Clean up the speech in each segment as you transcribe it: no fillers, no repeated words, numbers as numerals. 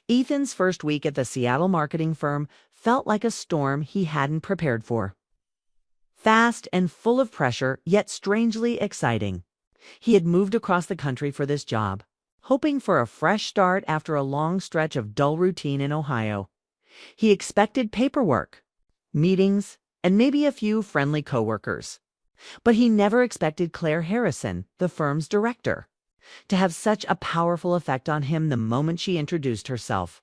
Ethan's first week at the Seattle marketing firm felt like a storm he hadn't prepared for. Fast and full of pressure, yet strangely exciting. He had moved across the country for this job, hoping for a fresh start after a long stretch of dull routine in Ohio. He expected paperwork, meetings, and maybe a few friendly coworkers. But he never expected Claire Harrison, the firm's director, to have such a powerful effect on him the moment she introduced herself.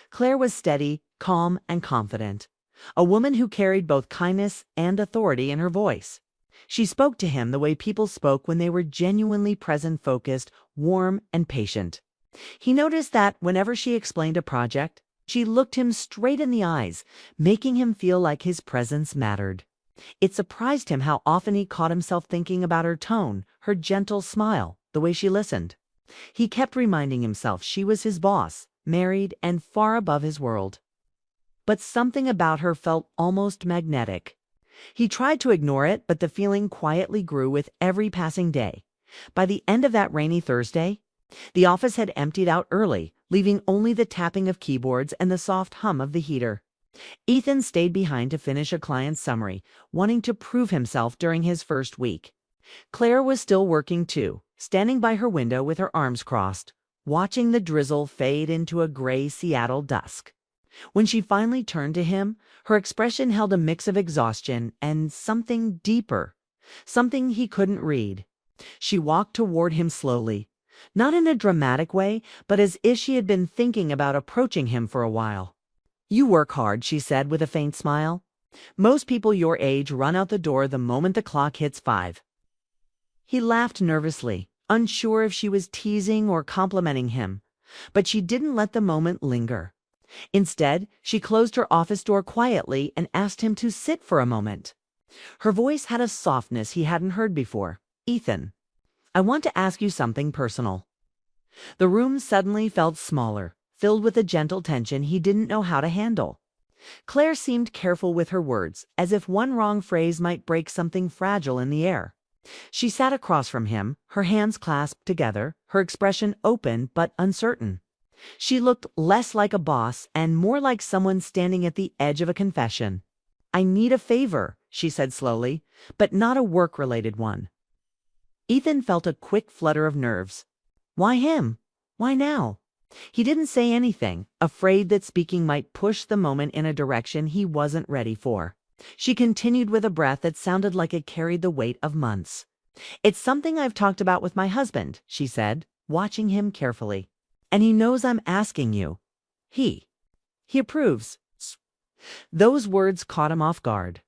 Claire was steady, calm, and confident, a woman who carried both kindness and authority in her voice. She spoke to him the way people spoke when they were genuinely present, focused, warm, and patient. He noticed that whenever she explained a project, she looked him straight in the eyes, making him feel like his presence mattered. It surprised him how often he caught himself thinking about her tone, her gentle smile, the way she listened. He kept reminding himself she was his boss, married and far above his world. But something about her felt almost magnetic. He tried to ignore it, but the feeling quietly grew with every passing day. By the end of that rainy Thursday, the office had emptied out early, leaving only the tapping of keyboards and the soft hum of the heater. Ethan stayed behind to finish a client's summary, wanting to prove himself during his first week. Claire was still working too, standing by her window with her arms crossed, watching the drizzle fade into a gray Seattle dusk. When she finally turned to him, her expression held a mix of exhaustion and something deeper, something he couldn't read. She walked toward him slowly, not in a dramatic way, but as if she had been thinking about approaching him for a while. "You work hard," she said with a faint smile. "Most people your age run out the door the moment the clock hits 5. He laughed nervously, unsure if she was teasing or complimenting him, but she didn't let the moment linger. Instead, she closed her office door quietly and asked him to sit for a moment. Her voice had a softness he hadn't heard before. "Ethan, I want to ask you something personal." The room suddenly felt smaller, filled with a gentle tension he didn't know how to handle. Claire seemed careful with her words, as if one wrong phrase might break something fragile in the air. She sat across from him, her hands clasped together, her expression open but uncertain. She looked less like a boss and more like someone standing at the edge of a confession. "I need a favor," she said slowly, "but not a work-related one." Ethan felt a quick flutter of nerves. Why him? Why now? He didn't say anything, afraid that speaking might push the moment in a direction he wasn't ready for. She continued with a breath that sounded like it carried the weight of months. "It's something I've talked about with my husband," she said, watching him carefully. "And he knows I'm asking you. He approves." Those words caught him off guard.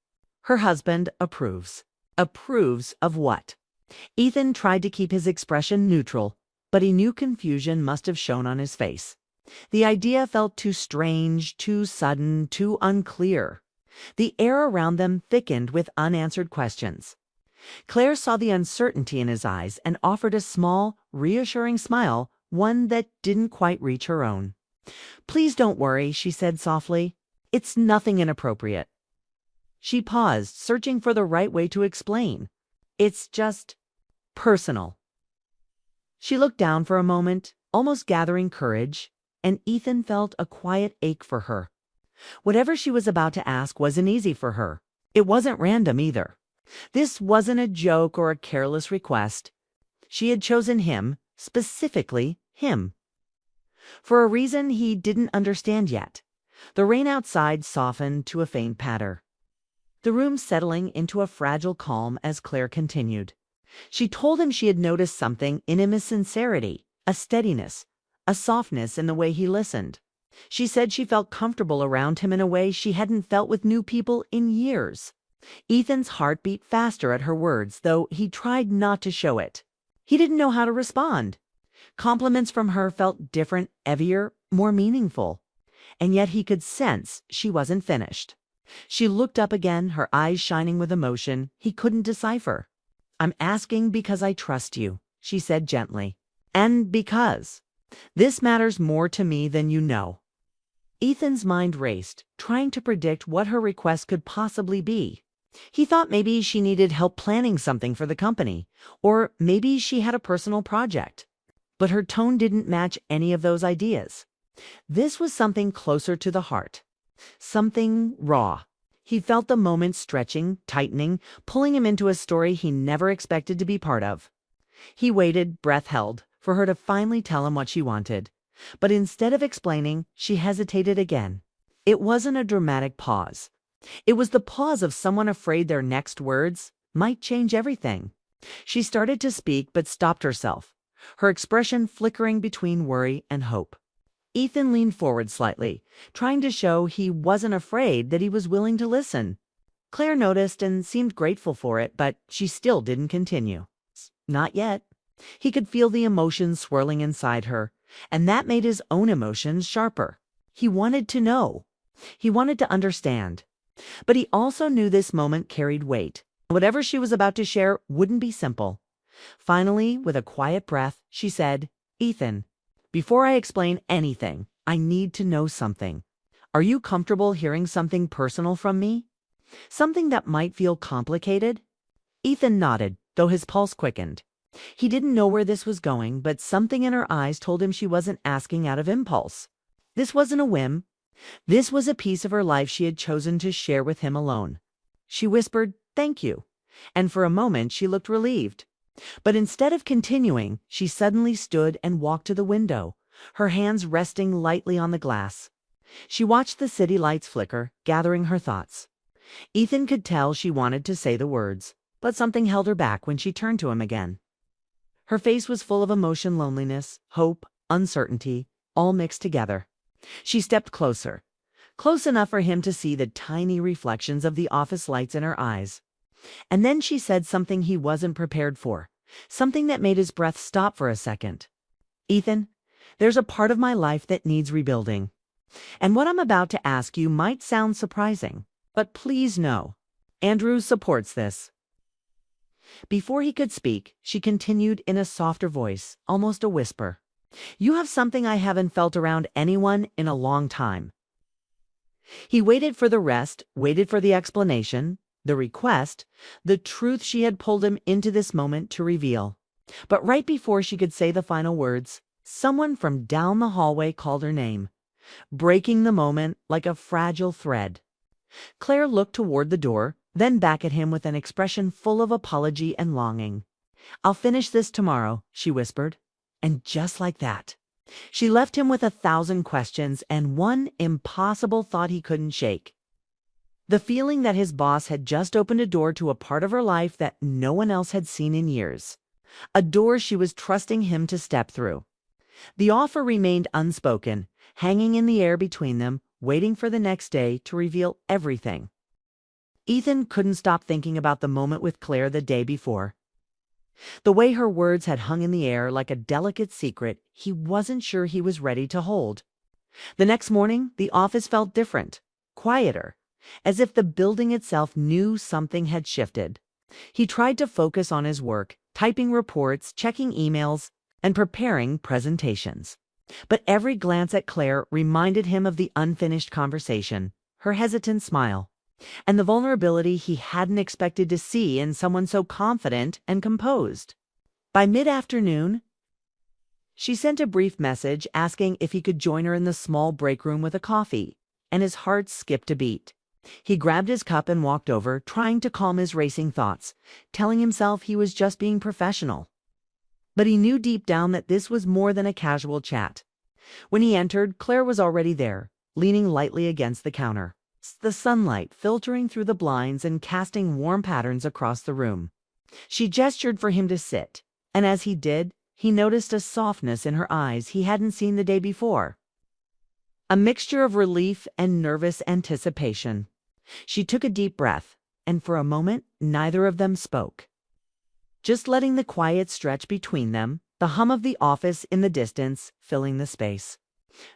Her husband approves. Approves of what? Ethan tried to keep his expression neutral, but he knew confusion must have shown on his face. The idea felt too strange, too sudden, too unclear. The air around them thickened with unanswered questions. Claire saw the uncertainty in his eyes and offered a small, reassuring smile, one that didn't quite reach her own. "Please don't worry," she said softly. "It's nothing inappropriate." She paused, searching for the right way to explain. "It's just personal." She looked down for a moment, almost gathering courage, and Ethan felt a quiet ache for her. Whatever she was about to ask wasn't easy for her. It wasn't random either. This wasn't a joke or a careless request. She had chosen him, specifically him, for a reason he didn't understand yet. The rain outside softened to a faint patter, the room settling into a fragile calm as Claire continued. She told him she had noticed something in him: a sincerity, a steadiness, a softness in the way he listened. She said she felt comfortable around him in a way she hadn't felt with new people in years. Ethan's heart beat faster at her words, though he tried not to show it. He didn't know how to respond. Compliments from her felt different, heavier, more meaningful. And yet he could sense she wasn't finished. She looked up again, her eyes shining with emotion he couldn't decipher. "I'm asking because I trust you," she said gently. "And because this matters more to me than you know." Ethan's mind raced, trying to predict what her request could possibly be. He thought maybe she needed help planning something for the company, or maybe she had a personal project. But her tone didn't match any of those ideas. This was something closer to the heart, something raw. He felt the moment stretching, tightening, pulling him into a story he never expected to be part of. He waited, breath held, for her to finally tell him what she wanted. But instead of explaining, she hesitated again. It wasn't a dramatic pause. It was the pause of someone afraid their next words might change everything. She started to speak but stopped herself, her expression flickering between worry and hope. Ethan leaned forward slightly, trying to show he wasn't afraid, that he was willing to listen. Claire noticed and seemed grateful for it, but she still didn't continue. Not yet. He could feel the emotions swirling inside her, and that made his own emotions sharper. He wanted to know. He wanted to understand. But he also knew this moment carried weight. Whatever she was about to share wouldn't be simple. Finally, with a quiet breath, she said, "Ethan, before I explain anything, I need to know something. Are you comfortable hearing something personal from me? Something that might feel complicated?" Ethan nodded, though his pulse quickened. He didn't know where this was going, but something in her eyes told him she wasn't asking out of impulse. This wasn't a whim. This was a piece of her life she had chosen to share with him alone. She whispered, "Thank you," and for a moment she looked relieved. But instead of continuing, she suddenly stood and walked to the window, her hands resting lightly on the glass. She watched the city lights flicker, gathering her thoughts. Ethan could tell she wanted to say the words, but something held her back when she turned to him again. Her face was full of emotion, loneliness, hope, uncertainty, all mixed together. She stepped closer, close enough for him to see the tiny reflections of the office lights in her eyes. And then she said something he wasn't prepared for, something that made his breath stop for a second. "Ethan, there's a part of my life that needs rebuilding. And what I'm about to ask you might sound surprising, but please know, Andrew supports this." Before he could speak, she continued in a softer voice, almost a whisper. "You have something I haven't felt around anyone in a long time." He waited for the rest, waited for the explanation, the request, the truth she had pulled him into this moment to reveal. But right before she could say the final words, someone from down the hallway called her name, breaking the moment like a fragile thread. Claire looked toward the door, then back at him with an expression full of apology and longing. "I'll finish this tomorrow," she whispered. And just like that, she left him with 1,000 questions and one impossible thought he couldn't shake. The feeling that his boss had just opened a door to a part of her life that no one else had seen in years. A door she was trusting him to step through. The offer remained unspoken, hanging in the air between them, waiting for the next day to reveal everything. Ethan couldn't stop thinking about the moment with Claire the day before. The way her words had hung in the air like a delicate secret he wasn't sure he was ready to hold. The next morning, the office felt different, quieter, as if the building itself knew something had shifted. He tried to focus on his work, typing reports, checking emails, and preparing presentations. But every glance at Claire reminded him of the unfinished conversation, her hesitant smile, and the vulnerability he hadn't expected to see in someone so confident and composed. By mid-afternoon, she sent a brief message asking if he could join her in the small break room with a coffee, and his heart skipped a beat. He grabbed his cup and walked over, trying to calm his racing thoughts, telling himself he was just being professional. But he knew deep down that this was more than a casual chat. When he entered, Claire was already there, leaning lightly against the counter, the sunlight filtering through the blinds and casting warm patterns across the room. She gestured for him to sit, and as he did, he noticed a softness in her eyes he hadn't seen the day before. A mixture of relief and nervous anticipation. She took a deep breath, and for a moment, neither of them spoke. Just letting the quiet stretch between them, the hum of the office in the distance filling the space.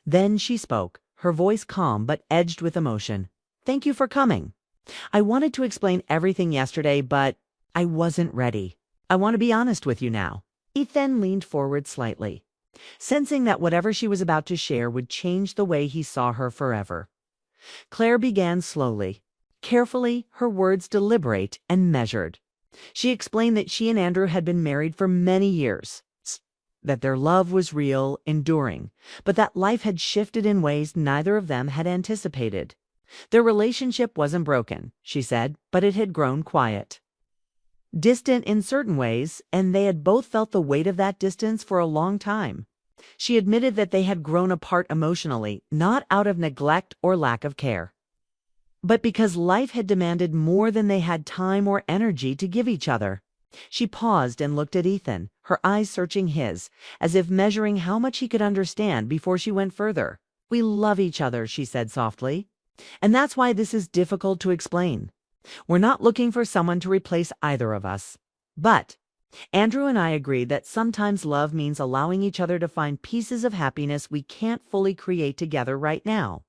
Then she spoke, her voice calm but edged with emotion. "Thank you for coming. I wanted to explain everything yesterday, but I wasn't ready. I want to be honest with you now." Ethan leaned forward slightly, sensing that whatever she was about to share would change the way he saw her forever. Claire began slowly, carefully, her words deliberate and measured. She explained that she and Andrew had been married for many years. that their love was real, enduring, but that life had shifted in ways neither of them had anticipated. Their relationship wasn't broken, she said, but it had grown quiet. Distant in certain ways, and they had both felt the weight of that distance for a long time. She admitted that they had grown apart emotionally, not out of neglect or lack of care, but because life had demanded more than they had time or energy to give each other. She paused and looked at Ethan, her eyes searching his, as if measuring how much he could understand before she went further. "We love each other," she said softly. "And that's why this is difficult to explain. We're not looking for someone to replace either of us. But Andrew and I agreed that sometimes love means allowing each other to find pieces of happiness we can't fully create together right now."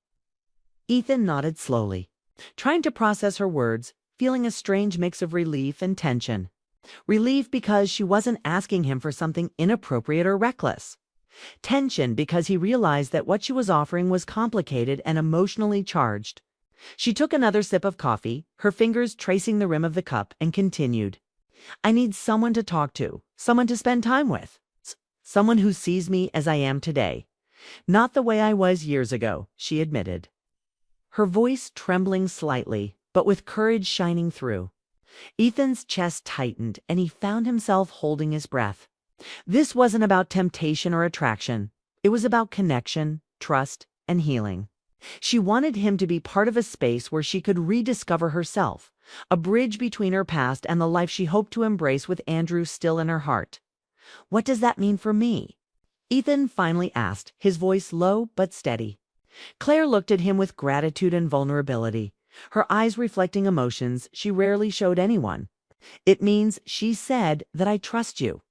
Ethan nodded slowly, trying to process her words, feeling a strange mix of relief and tension. Relief because she wasn't asking him for something inappropriate or reckless. Tension because he realized that what she was offering was complicated and emotionally charged. She took another sip of coffee, her fingers tracing the rim of the cup, and continued. "I need someone to talk to, someone to spend time with. Someone who sees me as I am today. Not the way I was years ago," she admitted, her voice trembling slightly, but with courage shining through. Ethan's chest tightened, and he found himself holding his breath. This wasn't about temptation or attraction. It was about connection, trust, and healing. She wanted him to be part of a space where she could rediscover herself, a bridge between her past and the life she hoped to embrace with Andrew still in her heart. "What does that mean for me?" Ethan finally asked, his voice low but steady. Claire looked at him with gratitude and vulnerability, her eyes reflecting emotions she rarely showed anyone. "It means," she said, "that I trust you.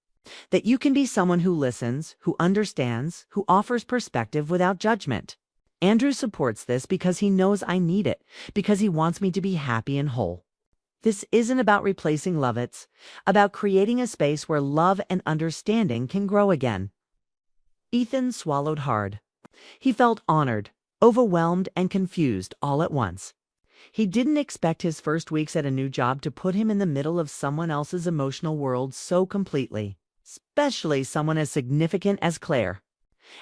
That you can be someone who listens, who understands, who offers perspective without judgment. Andrew supports this because he knows I need it, because he wants me to be happy and whole. This isn't about replacing love, it's about creating a space where love and understanding can grow again." Ethan swallowed hard. He felt honored, overwhelmed, and confused all at once. He didn't expect his first weeks at a new job to put him in the middle of someone else's emotional world so completely, especially someone as significant as Claire.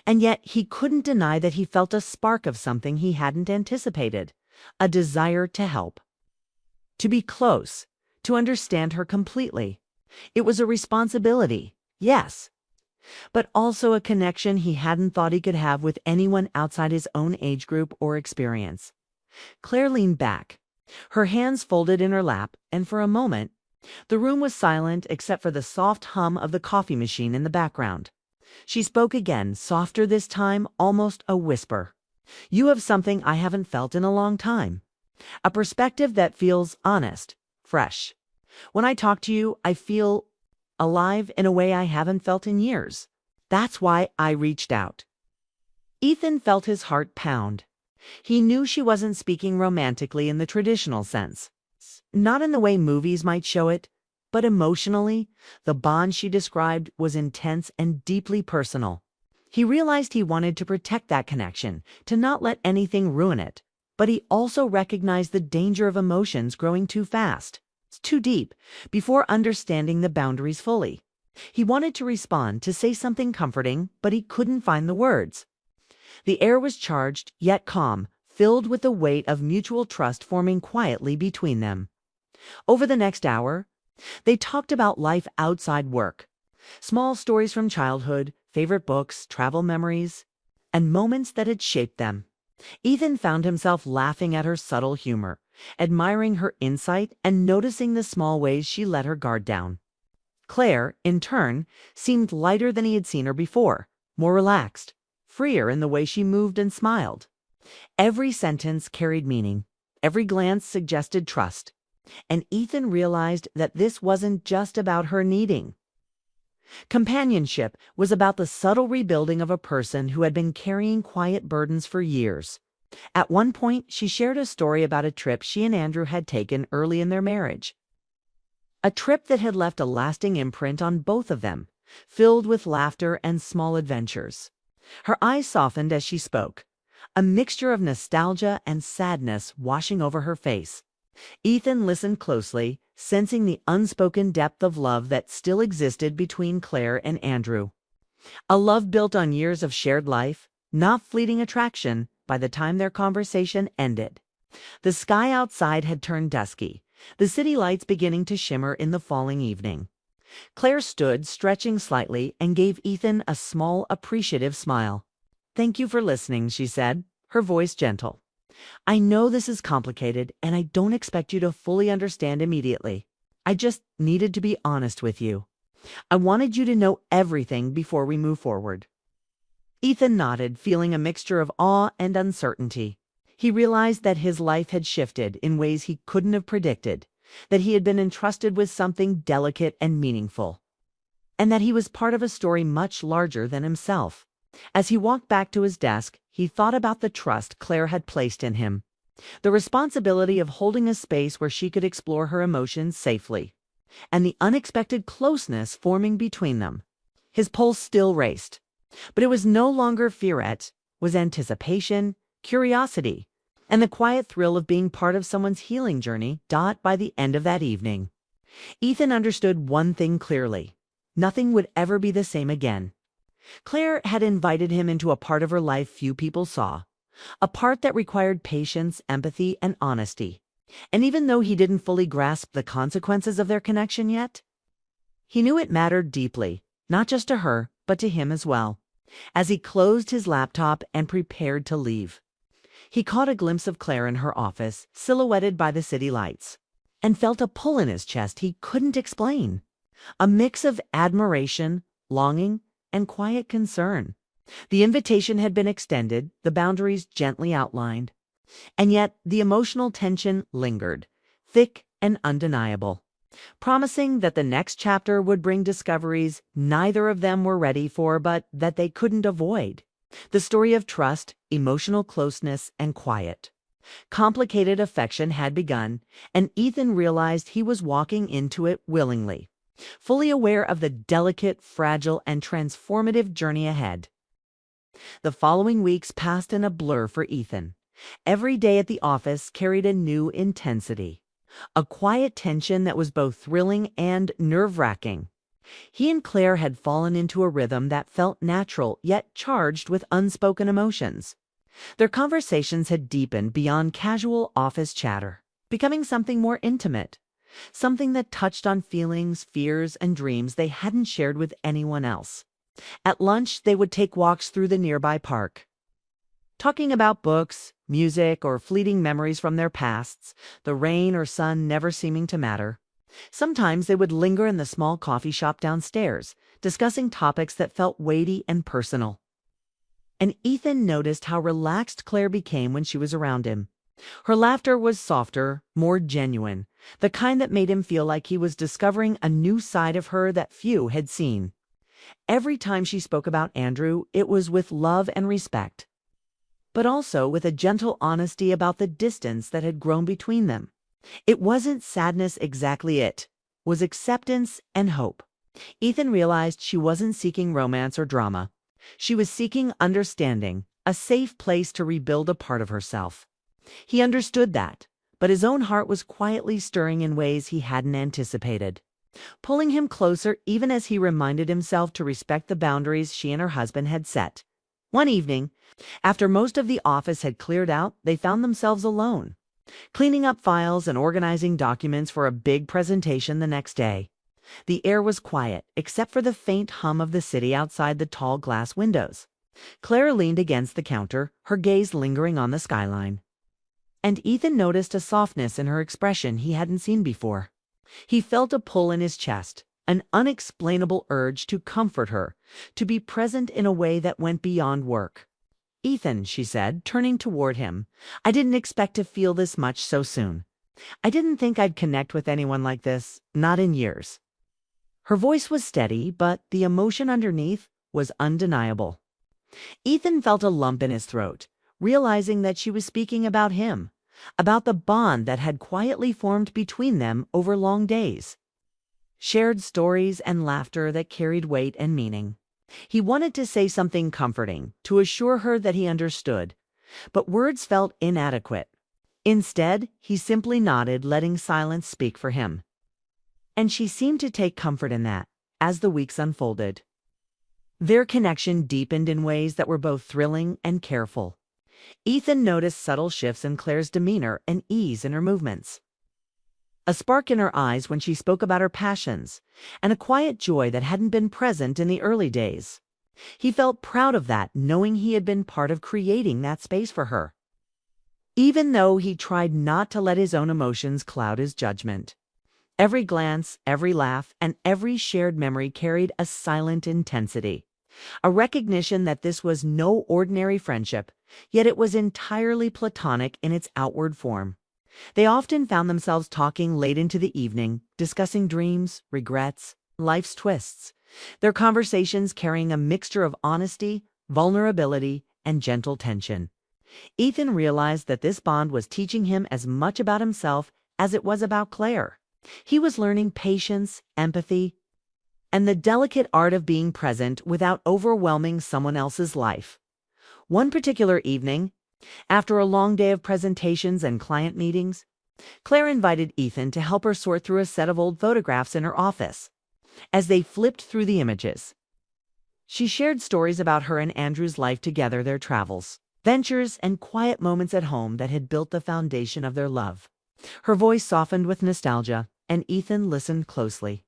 And yet he couldn't deny that he felt a spark of something he hadn't anticipated, a desire to help, to be close, to understand her completely. It was a responsibility, yes, but also a connection he hadn't thought he could have with anyone outside his own age group or experience. Claire leaned back, her hands folded in her lap, and for a moment, the room was silent except for the soft hum of the coffee machine in the background. She spoke again, softer this time, almost a whisper. "You have something I haven't felt in a long time. A perspective that feels honest, fresh. When I talk to you, I feel alive in a way I haven't felt in years. That's why I reached out." Ethan felt his heart pound. He knew she wasn't speaking romantically in the traditional sense. Not in the way movies might show it, but emotionally, the bond she described was intense and deeply personal. He realized he wanted to protect that connection, to not let anything ruin it. But he also recognized the danger of emotions growing too fast, too deep, before understanding the boundaries fully. He wanted to respond, to say something comforting, but he couldn't find the words. The air was charged, yet calm, filled with the weight of mutual trust forming quietly between them. Over the next hour, they talked about life outside work, small stories from childhood, favorite books, travel memories, and moments that had shaped them. Ethan found himself laughing at her subtle humor, admiring her insight, and noticing the small ways she let her guard down. Claire, in turn, seemed lighter than he had seen her before, more relaxed, freer in the way she moved and smiled. Every sentence carried meaning, every glance suggested trust, and Ethan realized that this wasn't just about her needing. Companionship was about the subtle rebuilding of a person who had been carrying quiet burdens for years. At one point, she shared a story about a trip she and Andrew had taken early in their marriage. A trip that had left a lasting imprint on both of them, filled with laughter and small adventures. Her eyes softened as she spoke, a mixture of nostalgia and sadness washing over her face. Ethan listened closely, sensing the unspoken depth of love that still existed between Claire and Andrew. A love built on years of shared life, not fleeting attraction, by the time their conversation ended. The sky outside had turned dusky, the city lights beginning to shimmer in the falling evening. Claire stood, stretching slightly, and gave Ethan a small, appreciative smile. "Thank you for listening," she said, her voice gentle. "I know this is complicated, and I don't expect you to fully understand immediately. I just needed to be honest with you. I wanted you to know everything before we move forward." Ethan nodded, feeling a mixture of awe and uncertainty. He realized that his life had shifted in ways he couldn't have predicted, that he had been entrusted with something delicate and meaningful, and that he was part of a story much larger than himself. As he walked back to his desk, he thought about the trust Claire had placed in him, the responsibility of holding a space where she could explore her emotions safely, and the unexpected closeness forming between them. His pulse still raced, but it was no longer fear, it was anticipation, curiosity, and the quiet thrill of being part of someone's healing journey. By the end of that evening, Ethan understood one thing clearly: nothing would ever be the same again. Claire had invited him into a part of her life few people saw, a part that required patience, empathy, and honesty. And even though he didn't fully grasp the consequences of their connection yet, he knew it mattered deeply, not just to her, but to him as well. As he closed his laptop and prepared to leave, he caught a glimpse of Claire in her office, silhouetted by the city lights, and felt a pull in his chest he couldn't explain. A mix of admiration, longing, and quiet concern. The invitation had been extended, the boundaries gently outlined, and yet the emotional tension lingered, thick and undeniable, promising that the next chapter would bring discoveries neither of them were ready for, but that they couldn't avoid. The story of trust, emotional closeness, and quiet, complicated affection had begun, and Ethan realized he was walking into it willingly, fully aware of the delicate, fragile, and transformative journey ahead. The following weeks passed in a blur for Ethan. Every day at the office carried a new intensity, a quiet tension that was both thrilling and nerve-wracking. He and Claire had fallen into a rhythm that felt natural, yet charged with unspoken emotions. Their conversations had deepened beyond casual office chatter, becoming something more intimate, something that touched on feelings, fears, and dreams they hadn't shared with anyone else. At lunch, they would take walks through the nearby park, talking about books, music, or fleeting memories from their pasts, the rain or sun never seeming to matter. Sometimes they would linger in the small coffee shop downstairs, discussing topics that felt weighty and personal. And Ethan noticed how relaxed Claire became when she was around him. Her laughter was softer, more genuine, the kind that made him feel like he was discovering a new side of her that few had seen. Every time she spoke about Andrew, it was with love and respect, but also with a gentle honesty about the distance that had grown between them. It wasn't sadness exactly, it was acceptance and hope. Ethan realized she wasn't seeking romance or drama. She was seeking understanding, a safe place to rebuild a part of herself. He understood that, but his own heart was quietly stirring in ways he hadn't anticipated, pulling him closer even as he reminded himself to respect the boundaries she and her husband had set. One evening, after most of the office had cleared out, they found themselves alone, cleaning up files and organizing documents for a big presentation the next day. The air was quiet, except for the faint hum of the city outside the tall glass windows. Claire leaned against the counter, her gaze lingering on the skyline. And Ethan noticed a softness in her expression he hadn't seen before. He felt a pull in his chest, an unexplainable urge to comfort her, to be present in a way that went beyond work. "Ethan," she said, turning toward him, "I didn't expect to feel this much so soon. I didn't think I'd connect with anyone like this, not in years." Her voice was steady, but the emotion underneath was undeniable. Ethan felt a lump in his throat, realizing that she was speaking about him, about the bond that had quietly formed between them over long days. Shared stories and laughter that carried weight and meaning. He wanted to say something comforting, to assure her that he understood, but words felt inadequate. Instead, he simply nodded, letting silence speak for him. And she seemed to take comfort in that, as the weeks unfolded. Their connection deepened in ways that were both thrilling and careful. Ethan noticed subtle shifts in Claire's demeanor and ease in her movements. A spark in her eyes when she spoke about her passions, and a quiet joy that hadn't been present in the early days. He felt proud of that, knowing he had been part of creating that space for her. Even though he tried not to let his own emotions cloud his judgment. Every glance, every laugh, and every shared memory carried a silent intensity. A recognition that this was no ordinary friendship, yet it was entirely platonic in its outward form. They often found themselves talking late into the evening, discussing dreams, regrets, life's twists, their conversations carrying a mixture of honesty, vulnerability, and gentle tension. Ethan realized that this bond was teaching him as much about himself as it was about Claire. He was learning patience, empathy, and the delicate art of being present without overwhelming someone else's life. One particular evening, after a long day of presentations and client meetings, Claire invited Ethan to help her sort through a set of old photographs in her office. As they flipped through the images, she shared stories about her and Andrew's life together, their travels, ventures, and quiet moments at home that had built the foundation of their love. Her voice softened with nostalgia, and Ethan listened closely.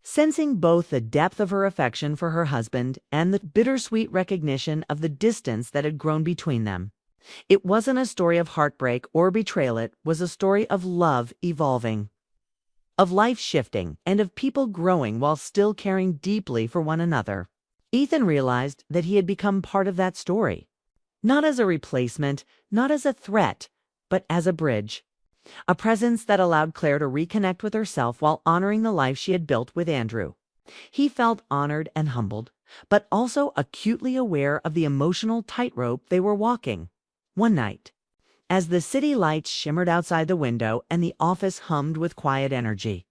Sensing both the depth of her affection for her husband and the bittersweet recognition of the distance that had grown between them. It wasn't a story of heartbreak or betrayal, it was a story of love evolving, of life shifting, and of people growing while still caring deeply for one another. Ethan realized that he had become part of that story, not as a replacement, not as a threat, but as a bridge. A presence that allowed Claire to reconnect with herself while honoring the life she had built with Andrew. He felt honored and humbled, but also acutely aware of the emotional tightrope they were walking. One night, as the city lights shimmered outside the window and the office hummed with quiet energy,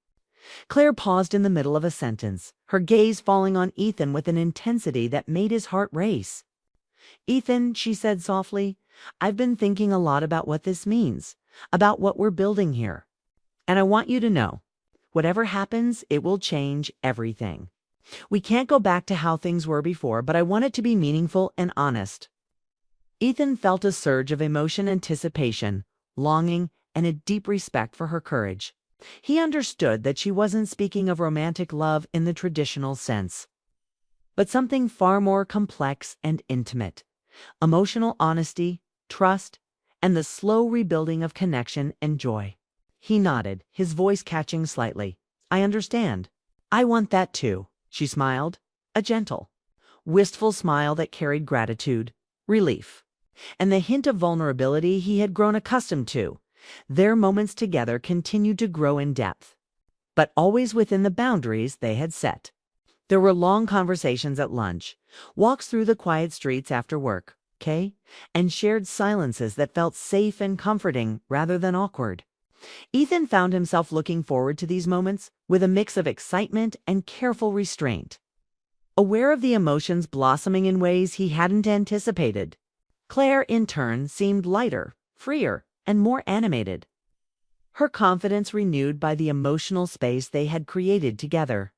Claire paused in the middle of a sentence, her gaze falling on Ethan with an intensity that made his heart race. "Ethan," she said softly, "I've been thinking a lot about what this means, about what we're building here. And I want you to know, whatever happens, it will change everything. We can't go back to how things were before, but I want it to be meaningful and honest." Ethan felt a surge of emotion, anticipation, longing, and a deep respect for her courage. He understood that she wasn't speaking of romantic love in the traditional sense, but something far more complex and intimate. Emotional honesty, trust, and the slow rebuilding of connection and joy. He nodded, his voice catching slightly. "I understand. I want that too," she smiled, a gentle, wistful smile that carried gratitude, relief, and the hint of vulnerability he had grown accustomed to. Their moments together continued to grow in depth, but always within the boundaries they had set. There were long conversations at lunch, walks through the quiet streets after work, and shared silences that felt safe and comforting rather than awkward. Ethan found himself looking forward to these moments with a mix of excitement and careful restraint, aware of the emotions blossoming in ways he hadn't anticipated. Claire, in turn, seemed lighter, freer, and more animated, her confidence renewed by the emotional space they had created together.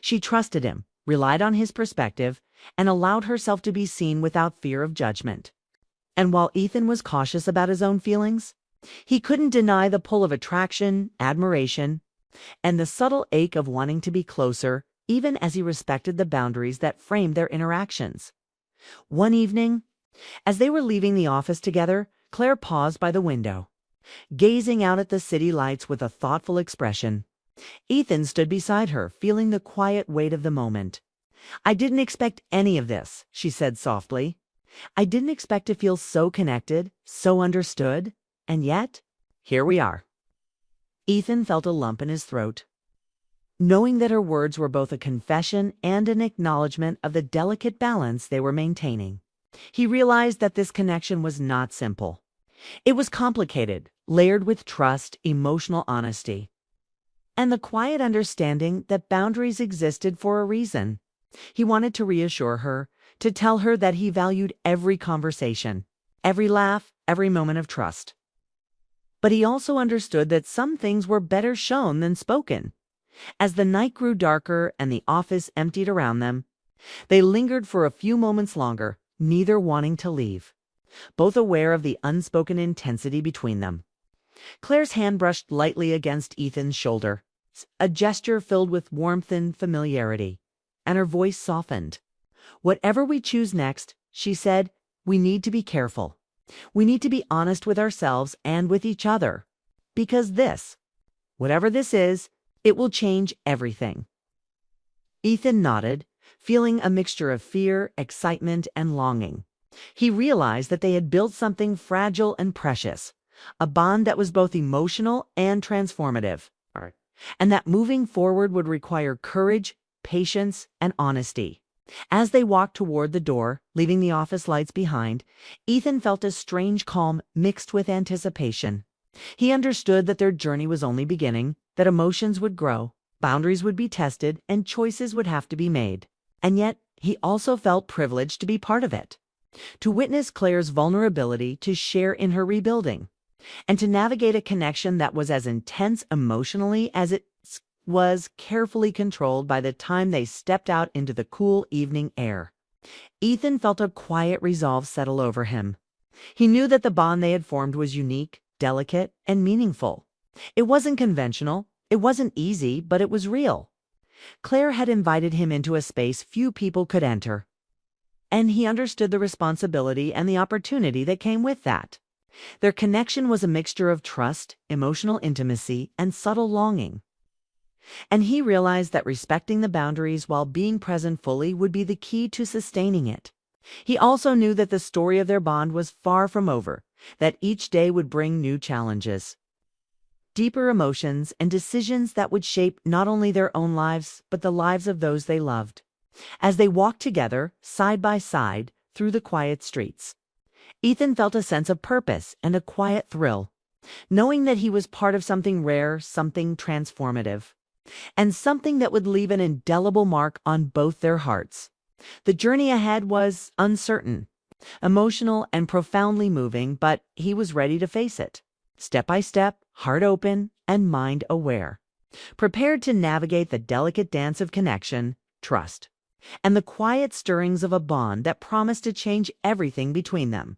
She trusted him, relied on his perspective, and allowed herself to be seen without fear of judgment. And while Ethan was cautious about his own feelings, he couldn't deny the pull of attraction, admiration, and the subtle ache of wanting to be closer, even as he respected the boundaries that framed their interactions. One evening, as they were leaving the office together, Claire paused by the window, gazing out at the city lights with a thoughtful expression. Ethan stood beside her, feeling the quiet weight of the moment. "I didn't expect any of this," she said softly. "I didn't expect to feel so connected, so understood, and yet, here we are." Ethan felt a lump in his throat, knowing that her words were both a confession and an acknowledgement of the delicate balance they were maintaining. He realized that this connection was not simple. It was complicated, layered with trust, emotional honesty, and the quiet understanding that boundaries existed for a reason. He wanted to reassure her, to tell her that he valued every conversation, every laugh, every moment of trust. But he also understood that some things were better shown than spoken. As the night grew darker and the office emptied around them, They lingered for a few moments longer, neither wanting to leave, both aware of the unspoken intensity between them. Claire's hand brushed lightly against Ethan's shoulder, a gesture filled with warmth and familiarity, and her voice softened. "Whatever we choose next," she said, "we need to be careful. We need to be honest with ourselves and with each other. Because whatever this is, it will change everything." Ethan nodded, feeling a mixture of fear, excitement, and longing. He realized that they had built something fragile and precious, a bond that was both emotional and transformative. All right. And that moving forward would require courage, patience, and honesty. As they walked toward the door, leaving the office lights behind, Ethan felt a strange calm mixed with anticipation. He understood that their journey was only beginning, that emotions would grow, boundaries would be tested, and choices would have to be made. And yet, he also felt privileged to be part of it, to witness Claire's vulnerability, to share in her rebuilding, and to navigate a connection that was as intense emotionally as it was carefully controlled by the time they stepped out into the cool evening air. Ethan felt a quiet resolve settle over him. He knew that the bond they had formed was unique, delicate, and meaningful. It wasn't conventional, it wasn't easy, but it was real. Claire had invited him into a space few people could enter, and he understood the responsibility and the opportunity that came with that. Their connection was a mixture of trust, emotional intimacy, and subtle longing. And he realized that respecting the boundaries while being present fully would be the key to sustaining it. He also knew that the story of their bond was far from over, that each day would bring new challenges, deeper emotions, and decisions that would shape not only their own lives, but the lives of those they loved. As they walked together, side by side, through the quiet streets, Ethan felt a sense of purpose and a quiet thrill, knowing that he was part of something rare, something transformative, and something that would leave an indelible mark on both their hearts. The journey ahead was uncertain, emotional, and profoundly moving, but he was ready to face it, step by step, heart open, and mind aware, prepared to navigate the delicate dance of connection, trust, and the quiet stirrings of a bond that promised to change everything between them.